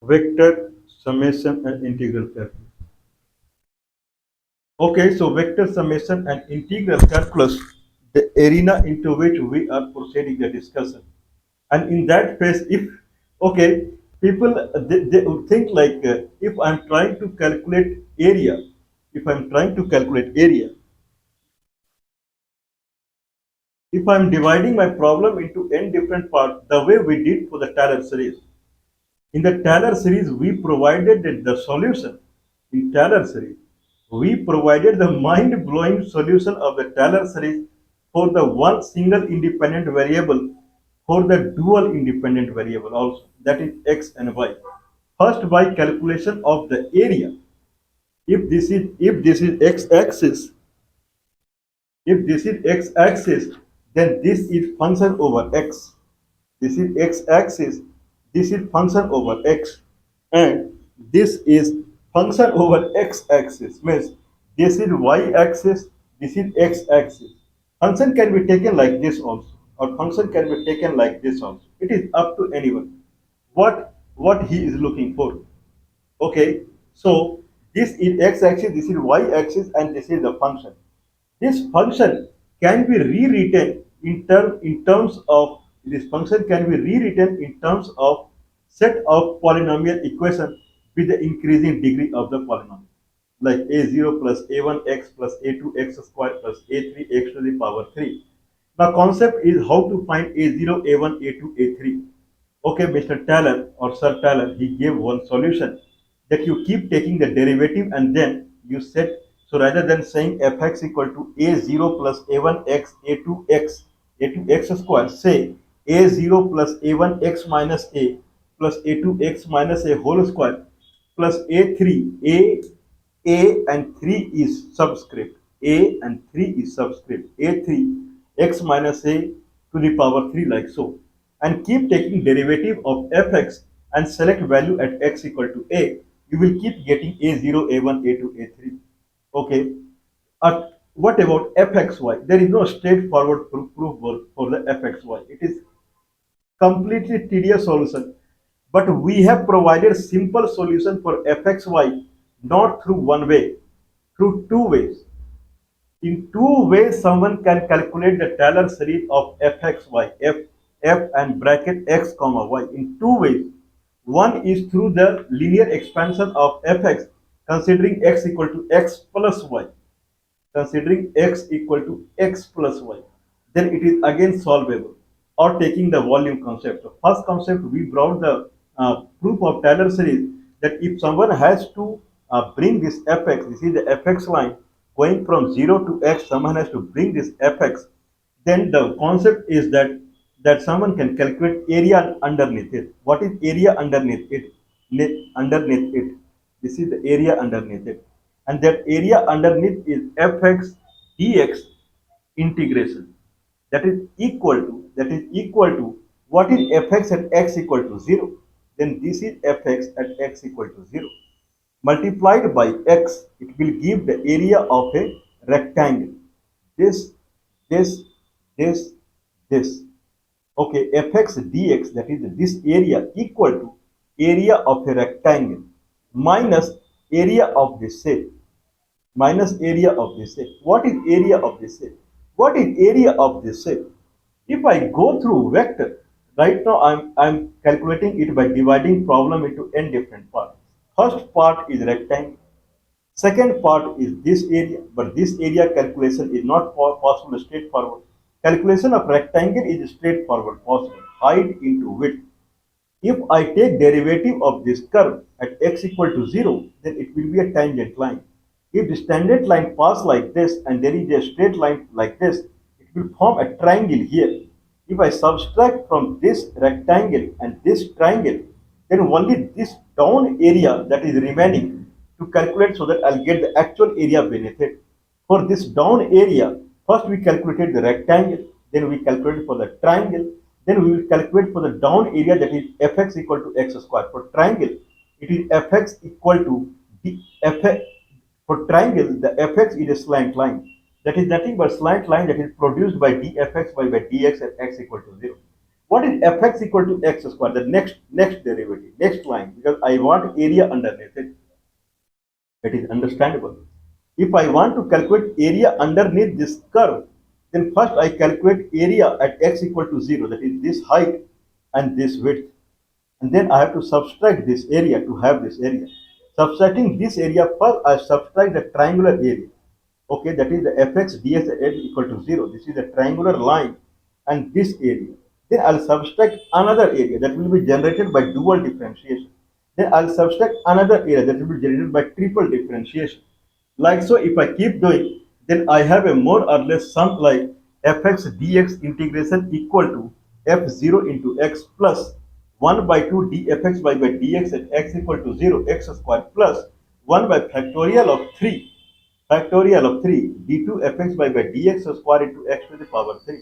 Vector, summation, and integral calculus. Okay, so vector summation and integral calculus, the arena into which we are proceeding the discussion. And in that phase, if okay, people they would think like if I'm trying to calculate area, if I'm trying to calculate area, if I'm dividing my problem into n different parts, the way we did for the Taylor series. In the Taylor series, we provided the solution. In Taylor series, we provided the mind-blowing solution of the Taylor series for the one single independent variable, for the dual independent variable also, that is x and y. First, by calculation of the area. If this is x-axis, if this is x-axis, then this is function over x. This is x-axis, this is function over x, and this is function over x-axis. Means this is y-axis, this is x-axis. Function can be taken like this also, or function can be taken like this also. It is up to anyone. What he is looking for. Okay, so this is x-axis, this is y-axis, and this is the function. This function can be rewritten in terms of this function can be rewritten in terms of set of polynomial equation with the increasing degree of the polynomial, like a0 plus a1x plus a2x square plus a3x to the power 3. The concept is how to find a0, a1, a2, a3. Okay, Mr. Taylor or Sir Taylor, he gave one solution that you keep taking the derivative and then you set, so rather than saying fx equal to a0 plus a1x, a2x, a2x square, say a0 plus a1x minus a plus a2x minus a whole square plus a3, a and 3 is subscript, a and 3 is subscript, a3 x minus a to the power 3 like so, and keep taking derivative of fx and select value at x equal to a, you will keep getting a0, a1, a2, a3. Okay. What about fxy? There is no straightforward proof for the fxy. It is completely tedious solution. But we have provided simple solution for fxy, not through one way, through two ways. In two ways, someone can calculate the Taylor series of fxy, f and bracket x comma y. In two ways. One is through the linear expansion of fx, considering x equal to x plus y, considering x equal to x plus y, then it is again solvable. Or taking the volume concept. So first concept, we brought the proof of Taylor series that if someone has to bring this fx, this is the fx line going from 0 to x, someone has to bring this fx, then the concept is that someone can calculate area underneath it. What is area underneath it? Underneath it. This is the area underneath it. And that area underneath is fx dx integration. That is equal to what is fx at x equal to 0? Then this is fx at x equal to 0. Multiplied by x, it will give the area of a rectangle. This, this, this, this. Okay, fx dx, that is this area, equal to area of a rectangle minus area of the shape, minus area of the shape. What is area of the shape? What is area of the shape? If I go through vector, right now I'm calculating it by dividing problem into n different parts. First part is rectangle. Second part is this area, but this area calculation is not possible straightforward. Calculation of rectangle is straightforward, possible. Height into width. If I take derivative of this curve at x equal to 0, then it will be a tangent line. If the tangent line pass like this and there is a straight line like this, it will form a triangle here. If I subtract from this rectangle and this triangle, then only this down area that is remaining to calculate, so that I'll get the actual area beneath it. For this down area, first we calculated the rectangle, then we calculated for the triangle, then we will calculate for the down area, that is fx equal to x square. For triangle, it is fx equal to the fx. For triangle, the fx is a slant line. That is nothing but slant line that is produced by dfx by dx at x equal to 0. What is fx equal to x square? The next derivative, next line, because I want area underneath it. It is understandable. If I want to calculate area underneath this curve, then first I calculate area at x equal to 0, that is this height and this width. And then I have to subtract this area to have this area. Subtracting this area, first I subtract the triangular area. Okay, that is the fx dx at equal to 0. This is the triangular line and this area. Then I'll subtract another area that will be generated by dual differentiation. Then I'll subtract another area that will be generated by triple differentiation. Like so, if I keep doing, then I have a more or less sum like fx dx integration equal to f0 into x plus 1 by 2 dfx by dx at x equal to 0 x square plus 1 by factorial of 3 d2 fx by dx square into x to the power 3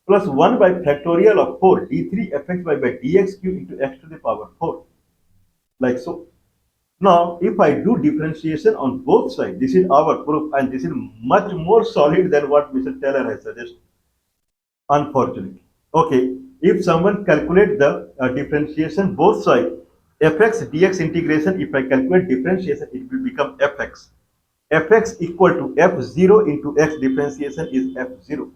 plus 1 by factorial of 4 d3 fx by dx cube into x to the power 4, like so. Now, if I do differentiation on both sides, this is our proof, and this is much more solid than what Mr. Taylor has suggested, unfortunately. Okay, if someone calculate the differentiation both sides, fx dx integration, if I calculate differentiation, it will become fx. Fx equal to f0 into x differentiation is f0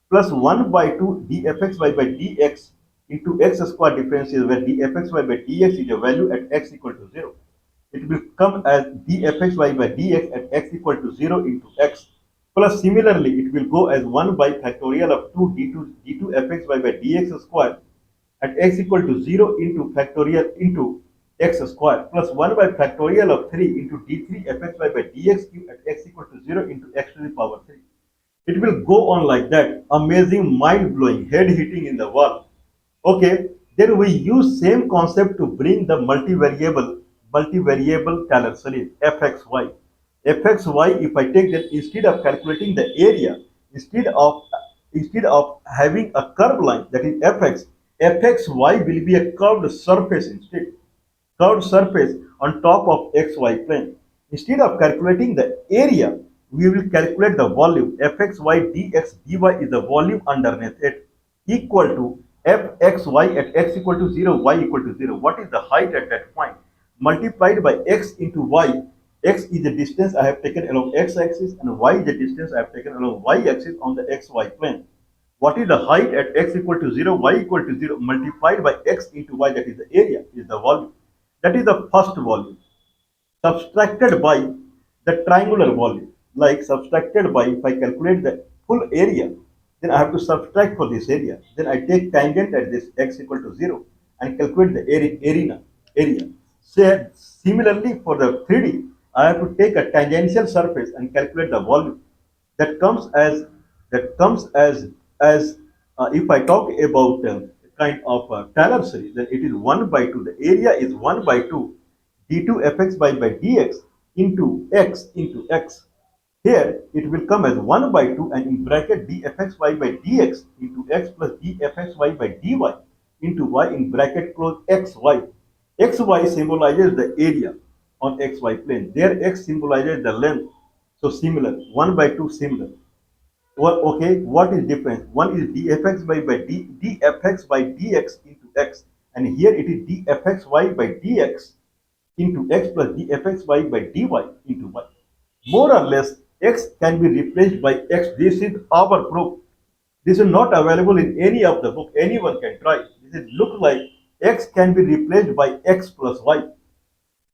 plus 1 by 2 dfx by dx into x square differentiation, where dfx by dx is a value at x equal to 0. It will come as dfxy by dx at x equal to 0 into x, plus similarly it will go as 1 by factorial of 2 d2 fxy by dx square at x equal to 0 into factorial into x square plus 1 by factorial of 3 into d3 fxy by dx cube at x equal to 0 into x to the power 3. It will go on like that. Amazing, mind-blowing, head-hitting in the wall. Okay, then we use same concept to bring the multivariable Taylor series fxy. Fxy, if I take that, instead of calculating the area, instead of having a curved line, that is fxy will be a curved surface instead, curved surface on top of xy plane. Instead of calculating the area, we will calculate the volume. Fxy dx dy is the volume underneath it, equal to fxy at x equal to 0, y equal to 0. What is the height at that point? Multiplied by x into y. X is the distance I have taken along x-axis, and y is the distance I have taken along y-axis on the xy plane. What is the height at x equal to 0, y equal to 0, multiplied by x into y, that is the area, is the volume. That is the first volume, subtracted by the triangular volume. Like subtracted by, if I calculate the full area, then I have to subtract for this area. Then I take tangent at this x equal to 0 and calculate the area. So, similarly for the 3D, I have to take a tangential surface and calculate the volume. That comes as if I talk about kind of Taylor series, then it is 1 by 2. The area is 1 by 2 d2 fx by dx into x. Here it will come as 1 by 2 and in bracket dfxy by dx into x plus dfxy by dy into y in bracket close xy. Xy symbolizes the area on xy plane. There x symbolizes the length. So similar, 1 by 2 similar. Well, okay, what is difference? One is dfx by dx into x, and here it is dfxy by dx into x plus dfxy by dy into y. More or less, x can be replaced by x. This is our proof. This is not available in any of the book. Anyone can try. This is look like x can be replaced by x plus y.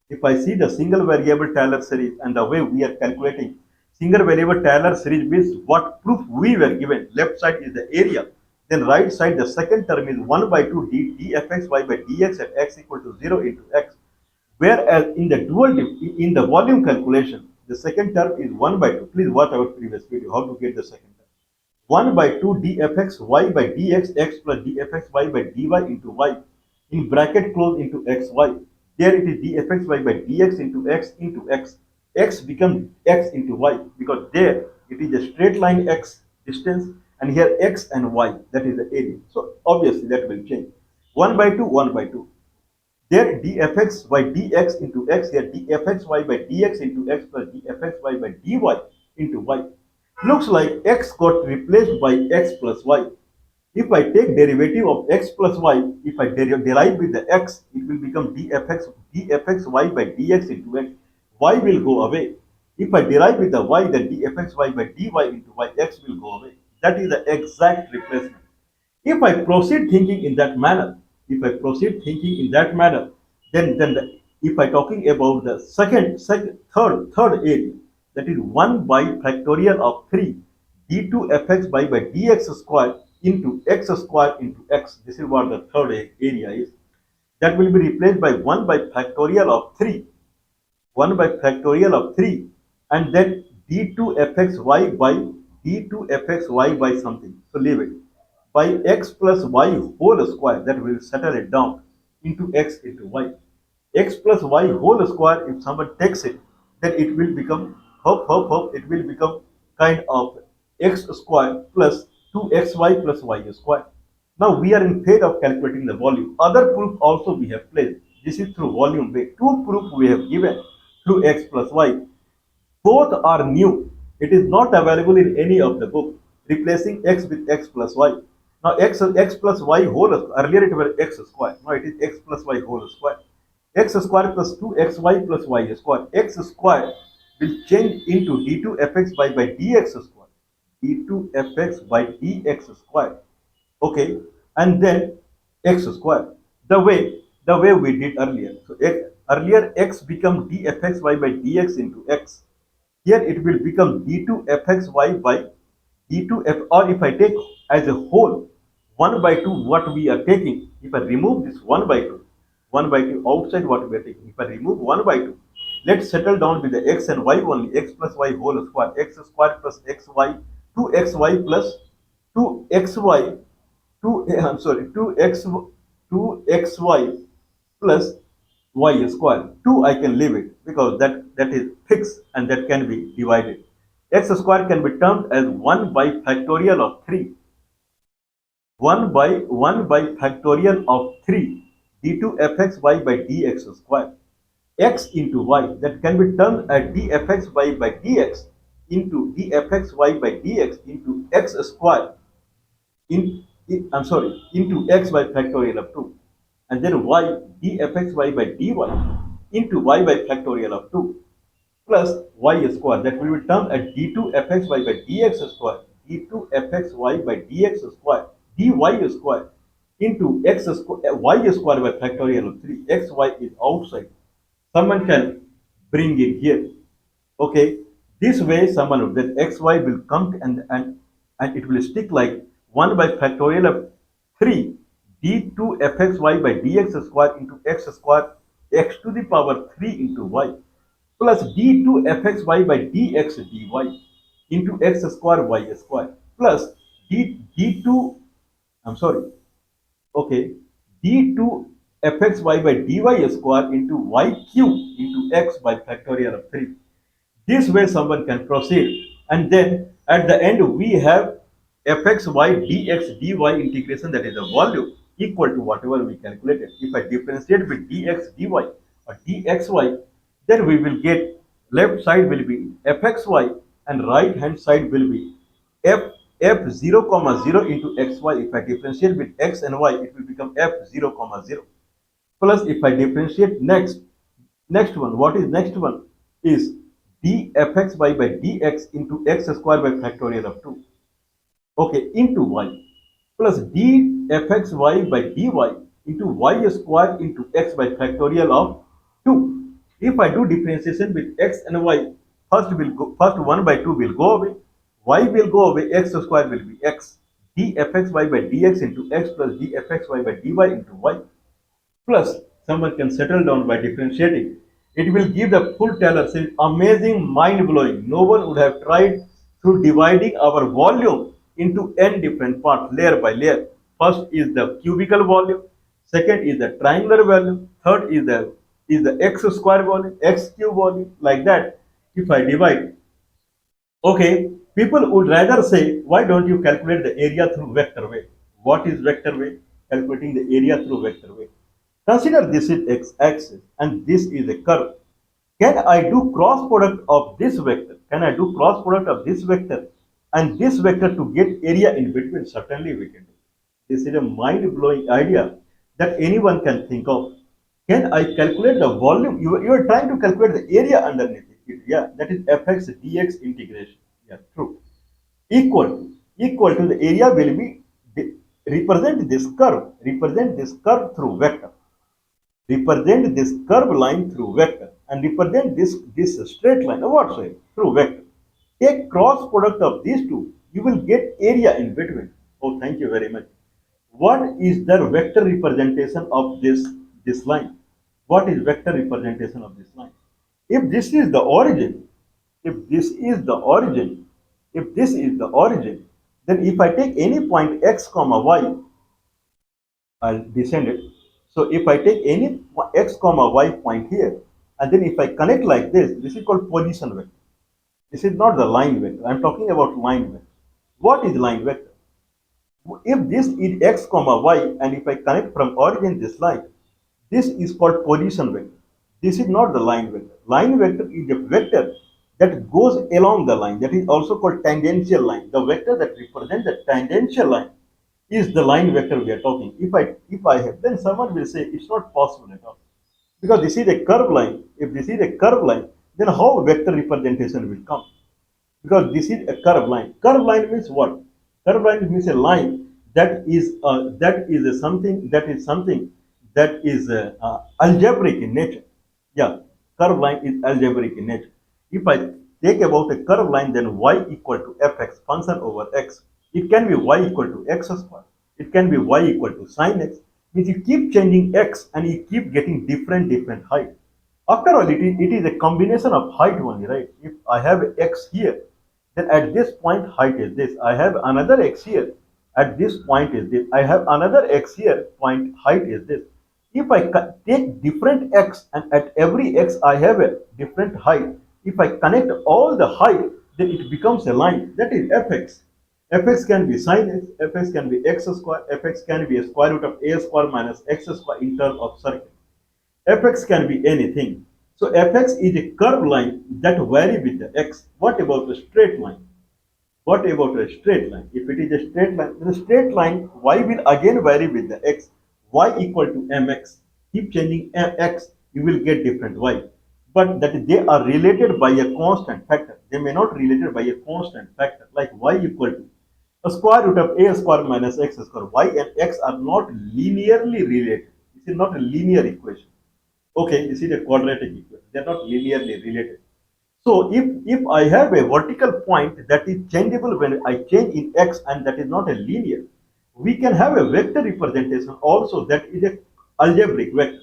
If I see the single variable Taylor series and the way we are calculating single variable Taylor series means what proof we were given. Left side is the area. Then right side, the second term is 1 by 2 dfxy by dx at x equal to 0 into x. Whereas in in the volume calculation, the second term is 1 by 2. Please watch our previous video, how to get the second term. 1 by 2 dfxy by dx x plus dfxy by dy into y in bracket close into xy. There it is dfxy by dx into x. X becomes x into y because there it is a straight line x distance, and here x and y, that is the area. So obviously that will change. 1 by 2, 1 by 2. There dfx by dx into x, here dfxy by dx into x plus dfxy by dy into y. Looks like x got replaced by x plus y. If I take derivative of x plus y, if I derive with the x, it will become dfxy by dx into x. Y will go away. If I derive with the y, then dfxy by dy into y, x will go away. That is the exact replacement. If I proceed thinking in that manner, if I proceed thinking in that manner, if I talking about the third area, that is 1 by factorial of 3 d2 fx by dx square into x square into x. This is what the third area is. That will be replaced by 1 by factorial of 3 1 by factorial of 3 and then d2 fxy by d2 fxy by something. So leave it. By x plus y whole square, that will settle it down into x into y. X plus y whole square, if someone takes it, then it will become, it will become kind of x square plus 2xy plus y square. Now we are in phase of calculating the volume. Other proof also we have placed. This is through volume way. Two proof we have given through x plus y. Both are new. It is not available in any of the book. Replacing x with x plus y. Now x plus y whole, earlier it was x square. Now it is x plus y whole square. X square plus 2xy plus y square. X square will change into d2 fx by dx square. d2 fx by dx square. Okay, and then x square. The way we did earlier. So earlier x become dfxy by dx into x. Here it will become d2 fxy by d2 f, or if I take as a whole 1 by 2 what we are taking, if I remove this 1 by 2, 1 by 2 outside what we are taking, if I remove 1 by 2, let's settle down with the x and y only, x plus y whole square, x square plus xy, 2xy plus 2xy, 2, I'm sorry, 2xy plus y square. 2 I can leave it because that is fixed and that can be divided. X square can be termed as 1 by factorial of 3. 1 by factorial of 3 d2 fxy by dx square. X into y, that can be termed as dfxy by dx into dfxy by dx into x square I'm sorry, into x by factorial of 2, and then y dfxy by dy into y by factorial of 2 plus y square, that will be termed as d2 fxy by dx square, d2 fxy by dx square, dy square into x square, y square by factorial of 3. Xy is outside. Someone can bring it here. Okay, this way someone, then xy will come and it will stick like 1 by factorial of 3 d2 fxy by dx square into x square x to the power 3 into y plus d2 fxy by dx dy into x square y square plus d2, I'm sorry, okay, d2 fxy by dy square into y cube into x by factorial of 3. This way someone can proceed, and then at the end we have fxy dx dy integration, that is the volume, equal to whatever we calculated. If I differentiate with dx dy or dxy, then we will get left side will be fxy and right hand side will be f 0 comma 0 into xy. If I differentiate with x and y, it will become f 0 comma 0 plus if I differentiate next one, what is next one is dfxy by dx into x square by factorial of 2, okay, into y plus dfxy by dy into y square into x by factorial of 2. If I do differentiation with x and y, first 1 by 2 will go away, y will go away, x square will be x, dfxy by dx into x plus dfxy by dy into y plus someone can settle down by differentiating. It will give the full Taylor series, amazing, mind blowing. No one would have tried through dividing our volume into n different parts, layer by layer. First is the cubical volume, second is the triangular volume, third is the x square volume, x cube volume, like that. If I divide, okay, people would rather say, why don't you calculate the area through vector way? What is vector way? Calculating the area through vector way. Consider this is x-axis and this is a curve. Can I do cross product of this vector? Can I do cross product of this vector and this vector to get area in between? Certainly we can do. This is a mind-blowing idea that anyone can think of. Can I calculate the volume? You are trying to calculate the area underneath it. Yeah, that is fx dx integration. Yeah, true. Equal to the area will be represent this curve. Represent this curve through vector. Represent this curve line through vector and represent this straight line or whatsoever through vector. Take cross product of these two, you will get area in between. Oh, thank you very much. What is the vector representation of this line? What is vector representation of this line? If this is the origin, if this is the origin, if this is the origin, then if I take any point x comma y, I'll descend it. So if I take any x comma y point here, and then if I connect like this is called position vector. This is not the line vector. I'm talking about line vector. What is line vector? If this is x comma y, and if I connect from origin this line, this is called position vector. This is not the line vector. Line vector is a vector that goes along the line. That is also called tangential line. The vector that represents the tangential line is the line vector we are talking. If I have, then someone will say it's not possible at all. Because this is a curve line. If this is a curve line, then how vector representation will come? Because this is a curve line. Curve line means what? Curve line means a line that is a something that is algebraic in nature. Yeah, curve line is algebraic in nature. If I take about a curve line, then y equal to fx function over x. It can be y equal to x square. It can be y equal to sine x. Means you keep changing x and you keep getting different height. After all, it is a combination of height only, right? If I have x here, then at this point height is this. I have another x here. At this point is this. I have another x here. Point height is this. If I take different x and at every x I have a different height. If I connect all the height, then it becomes a line. That is fx. Fx can be sine x. Fx can be x square. Fx can be a square root of a square minus x square in terms of circle. Fx can be anything. So fx is a curved line that vary with the x. What about a straight line? What about a straight line? If it is a straight line, then a straight line y will again vary with the x. Y equal to mx. Keep changing x, you will get different y. But that they are related by a constant factor. They may not related by a constant factor like y equal to a square root of a square minus x square. Y and x are not linearly related. This is not a linear equation. Okay, this is a quadratic equation. They are not linearly related. So if I have a vertical point that is changeable when I change in x and that is not a linear, we can have a vector representation also that is a algebraic vector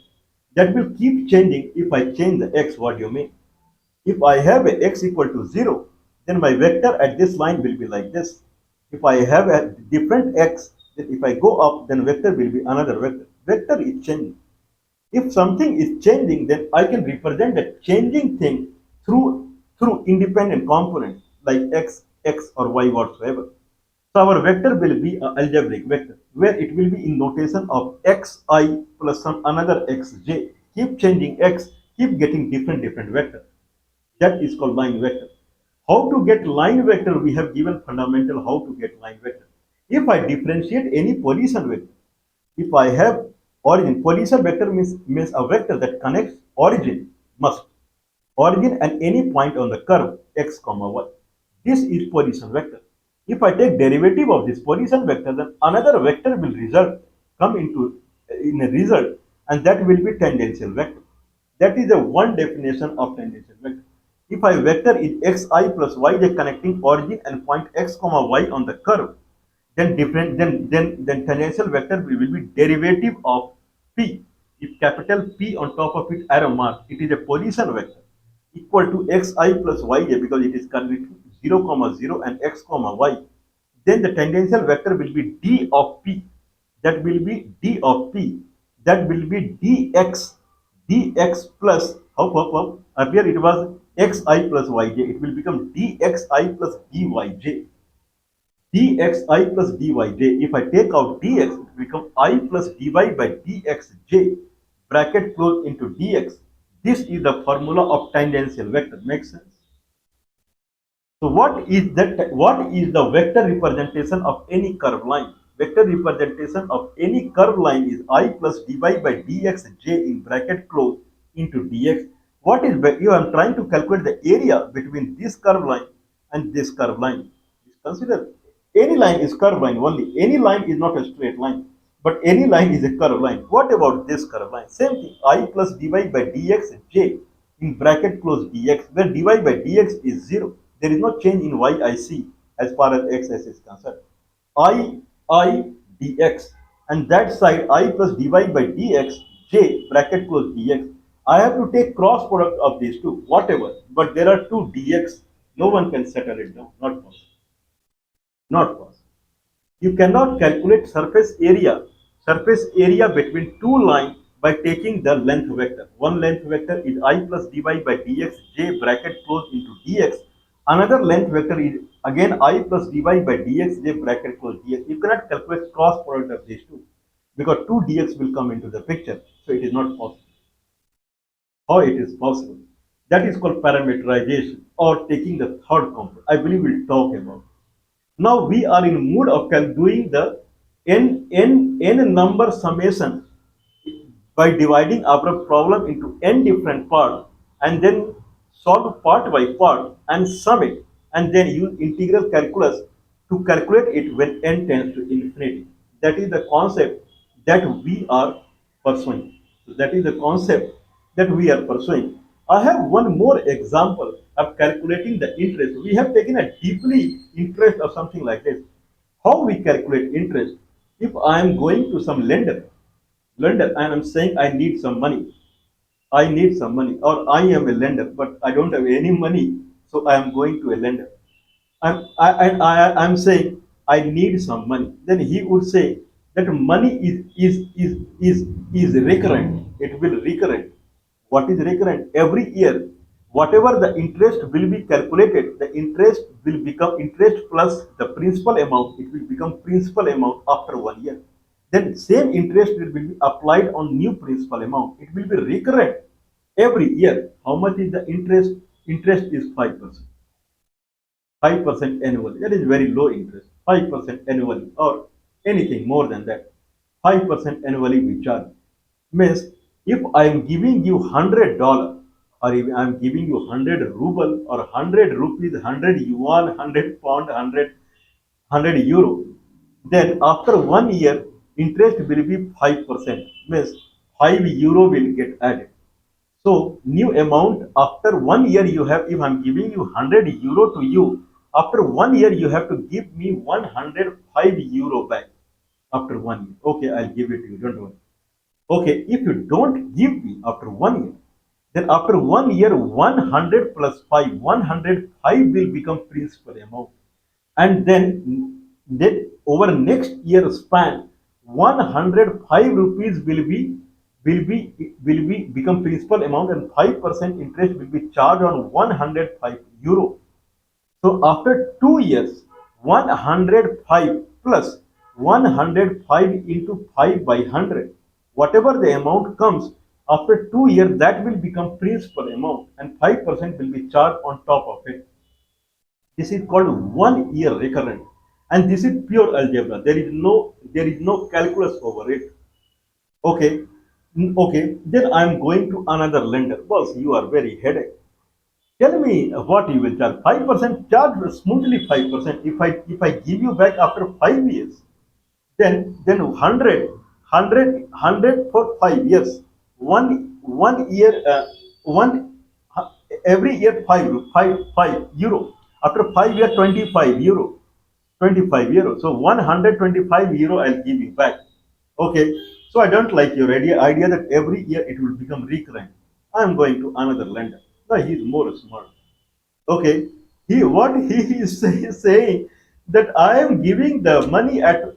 that will keep changing if I change the x. What do you mean? If I have a x equal to 0, then my vector at this line will be like this. If I have a different x, then if I go up, then vector will be another vector. Vector is changing. If something is changing, then I can represent the changing thing through independent components like x or y whatsoever. So our vector will be an algebraic vector where it will be in notation of xi plus some another xj. Keep changing x, keep getting different vector. That is called line vector. How to get line vector? We have given fundamental how to get line vector. If I differentiate any position vector, if I have origin, position vector means a vector that connects origin and any point on the curve x comma y. This is position vector. If I take derivative of this position vector, then another vector will come in a result, and that will be tangential vector. That is the one definition of tangential vector. If I vector is xi plus yj connecting origin and point x comma y on the curve, then tangential vector will be derivative of p. If capital P on top of it arrow mark, it is a position vector equal to xi plus yj because it is connected 0 comma 0 and x comma y. Then the tangential vector will be d of p. That will be d of p. That will be dx plus how earlier it was xi plus yj. It will become dxi plus dyj. Dxi plus dyj. If I take out dx, it will become I plus dy by dxj. Bracket close into dx. This is the formula of tangential vector. Makes sense? So what is that? What is the vector representation of any curved line? Vector representation of any curved line is I plus dy by dx j in bracket close into dx. What is you am trying to calculate the area between this curved line and this curved line. Consider any line is curved line only. Any line is not a straight line, but any line is a curved line. What about this curved line? Same thing. I plus dy by dx j in bracket close dx, where dy by dx is 0. There is no change in y I see as far as xs is concerned. I dx, and that side I plus dy by dx j bracket close dx. I have to take cross product of these two, whatever. But there are two dx. No one can settle it down. Not possible. Not possible. You cannot calculate surface area between two lines by taking the length vector. One length vector is I plus dy by dx j bracket close into dx. Another length vector is again I plus dy by dx j bracket close dx. You cannot calculate cross product of these two because two dx will come into the picture. So it is not possible. How it is possible? That is called parameterization or taking the third component. I believe we'll talk about. Now we are in mood of doing the n number summation by dividing our problem into n different parts and then solve part by part and sum it and then use integral calculus to calculate it when n tends to infinity. That is the concept that we are pursuing. So that is the concept that we are pursuing. I have one more example of calculating the interest. We have taken a deeply interest of something like this. How we calculate interest? If I am going to some lender, and I'm saying I need some money. I need some money, or I am a lender, but I don't have any money, so I am going to a lender. I'm saying I need some money. Then he would say that money is recurrent. It will recurrent. What is recurrent? Every year, whatever the interest will be calculated, the interest will become interest plus the principal amount. It will become principal amount after 1 year. Then same interest will be applied on new principal amount. It will be recurrent every year. How much is the interest? Interest is 5%. 5% annually. That is very low interest. 5% annually or anything more than that. 5% annually we charge. Means if I am giving you $100 or if I am giving you 100 ruble or 100 rupees, 100 yuan, 100 pound, 100 euro, then after 1 year, interest will be 5%. Means 5 euro will get added. So new amount after 1 year you have, if I'm giving you 100 euro to you, after 1 year you have to give me 105 euro back after 1 year. Okay, I'll give it to you, don't worry. Okay, if you don't give me after 1 year, then after 1 year, 100 plus 5, 105 will become principal amount. And then over next year span, 105 rupees will be become principal amount and 5% interest will be charged on 105 euro. So after 2 years, 105 plus 105 into 5 by 100, whatever the amount comes, after 2 years, that will become principal amount and 5% will be charged on top of it. This is called 1 year recurrent. And this is pure algebra. There is no calculus over it. Okay. Okay. Then I am going to another lender. Boss, you are very headache. Tell me what you will charge. 5% charge smoothly 5%. If I give you back after 5 years, then 100 for 5 years. One year one every year 5 euro. After 5 years 25 euro. 25 euro. So 125 euro I'll give you back. Okay. So I don't like your idea that every year it will become recurrent. I'm going to another lender. No, he's more smart. Okay, what he is saying that I am giving the money at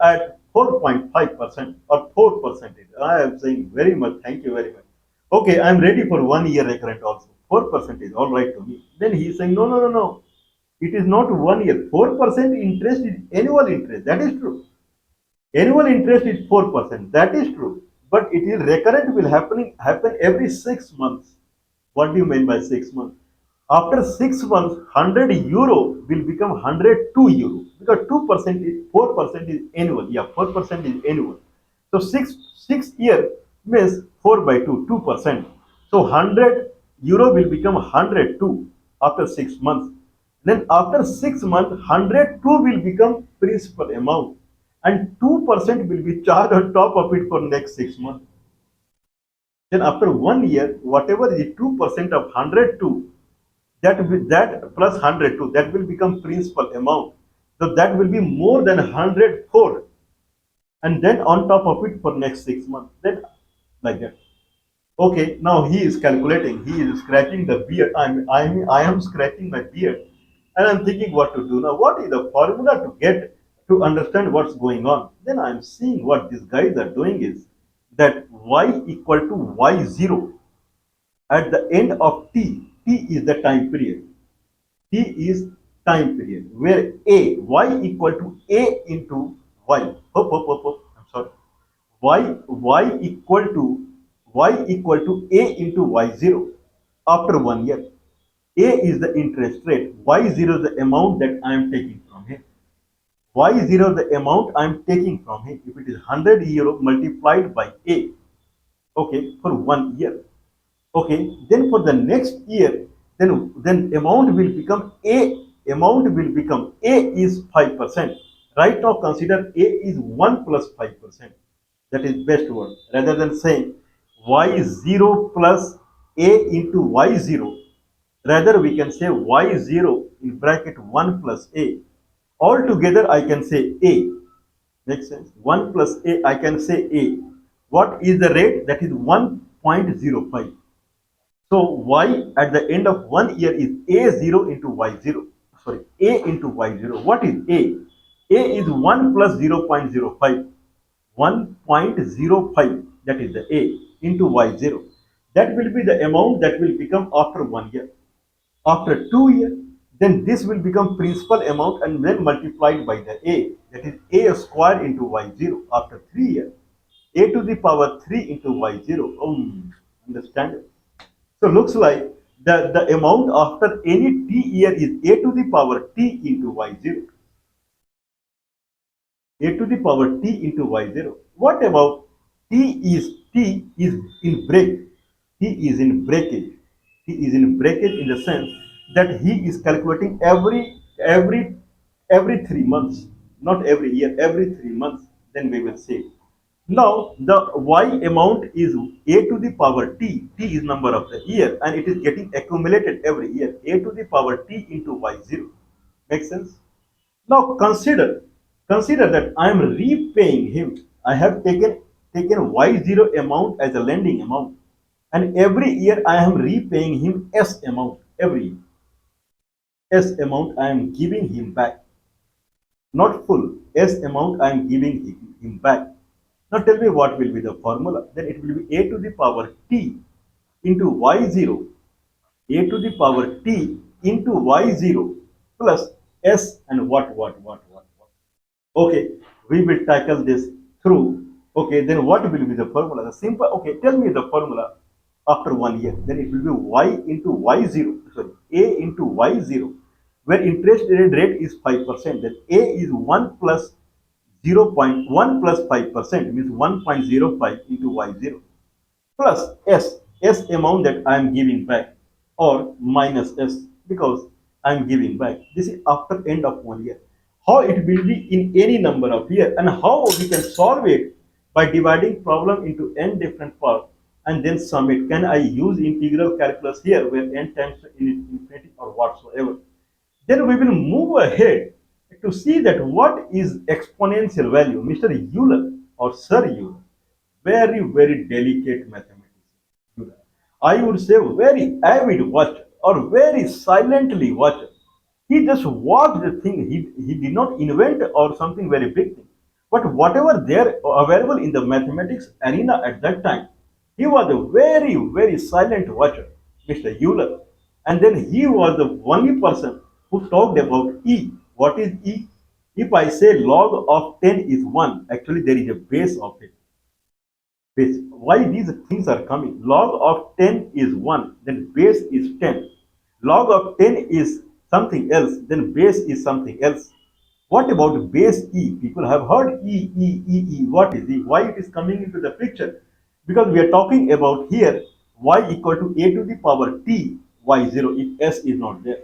4.5% or 4%. I am saying very much, thank you very much. Okay, I am ready for 1 year recurrent also. 4% is all right to me. Then he is saying, no, no, no, no. It is not 1 year. 4% interest is annual interest. That is true. Annual interest is 4%. That is true. But it is recurrent will happen every 6 months. What do you mean by 6 months? After 6 months, 100 euro will become 102 euro. because 2% is 4% is annual. Yeah, 4% is annual. So six year means 4 by 2, 2%. So 100 euro will become 102 after 6 months. Then after 6 months, 102 will become principal amount, and 2% will be charged on top of it for next 6 months. Then after 1 year, whatever is 2% of 102, that plus 102, that will become principal amount. So that will be more than 104, and then on top of it for next 6 months. Then like that. Okay, now he is calculating. He is scratching the beard. I am scratching my beard, and I'm thinking what to do now. What is the formula to get to understand what's going on? Then I'm seeing what these guys are doing is that y equal to y0 at the end of t. T is the time period. T is time period where y equal to a into y. I'm sorry. Y equal to a into y0 after 1 year. A is the interest rate. Y0 is the amount that I am taking from him. Y0 is the amount I am taking from him. If it is 100 euro multiplied by A, okay, for 1 year. Okay, then for the next year, then amount will become A is 5%. Right now consider A is 1 plus 5%. That is best word. Rather than saying y0 plus A into y0, rather we can say y0 in bracket 1 plus A. Altogether I can say A. Makes sense? 1 plus A, I can say A. What is the rate? That is 1.05. So y at the end of 1 year is a0 into y0. Sorry, a into y0. What is a? A is 1 plus 0.05. 1.05, that is the a, into y0. That will be the amount that will become after 1 year. After 2 years, then this will become principal amount and then multiplied by the a, that is a square into y0 after 3 years. A to the power 3 into y0. Understand? So looks like the amount after any t year is a to the power t into y0. A to the power t into y0. What about t is in break? T is in breakage. T is in breakage in the sense that he is calculating every 3 months, not every year, every 3 months. Then we will see. Now the y amount is a to the power t. T is number of the year, and it is getting accumulated every year. A to the power t into y0. Make sense? Now consider that I am repaying him. I have taken y0 amount as a lending amount, and every year I am repaying him s amount every year. S amount I am giving him back, not full. S amount I am giving him back. Now tell me what will be the formula. Then it will be a to the power t into y0, a to the power t into y0 plus s and what. Okay, we will tackle this through. Okay, then what will be the formula? The simple, okay, tell me the formula after 1 year. Then it will be y into y0, sorry, a into y0, where interest rate is 5%. Then a is 1 plus 0.1 plus 5%, means 1.05 into y0 plus s amount that I am giving back, or minus s, because I am giving back. This is after end of 1 year. How it will be in any number of years, and how we can solve it by dividing problem into n different parts and then sum it. Can I use integral calculus here where n times infinity or whatsoever? Then we will move ahead to see that what is exponential value. Mr. Euler or Sir Euler, very, very delicate mathematician. I would say very avid watcher or very silently watcher. He just watched the thing. He did not invent or something very big thing. But whatever there available in the mathematics arena at that time, he was a very, very silent watcher, Mr. Euler. And then he was the only person who talked about E. What is E? If I say log of 10 is 1, actually there is a base of it. Base. Why these things are coming? Log of 10 is 1, then base is 10. Log of 10 is something else, then base is something else. What about base E? People have heard E, E, E, E. What is E? Why it is coming into the picture? Because we are talking about here y equal to a to the power t y0 if s is not there.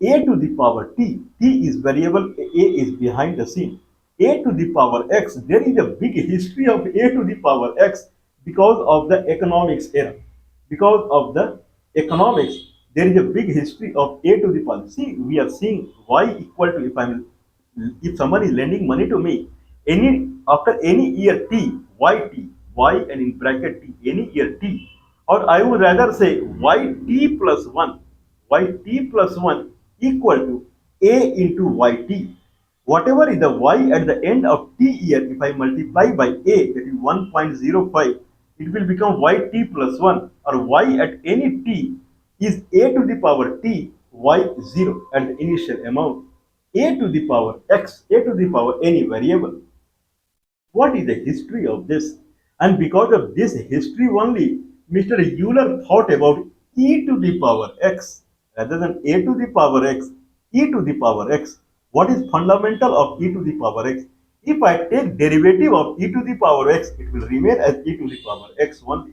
A to the power t is variable, a is behind the scene. A to the power x, there is a big history of a to the power x because of the economics era. Because of the economics, there is a big history of a to the power. See, we are seeing y equal to, if someone is lending money to me, any after any year t, y and in bracket t, any year t, or I would rather say yt plus 1, yt plus 1 equal to a into yt. Whatever is the y at the end of t year, if I multiply by a, that is 1.05, it will become yt plus 1, or y at any t is a to the power t y0 at the initial amount, a to the power x, a to the power any variable. What is the history of this? And because of this history only, Mr. Euler thought about e to the power x rather than a to the power x, e to the power x. What is fundamental of e to the power x? If I take derivative of e to the power x, it will remain as e to the power x only.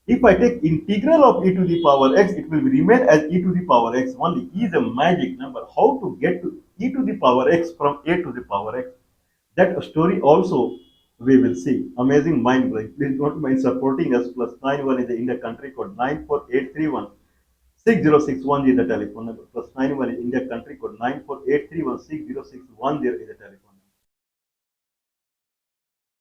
If I take integral of e to the power x, it will remain as e to the power x only. E is a magic number. How to get to e to the power x from a to the power x? That story also we will see. Amazing, mind blowing. Please don't mind supporting us. +91 is the India country code 94831 6061 is the telephone number. +91 is India country code 94831 6061 is the telephone.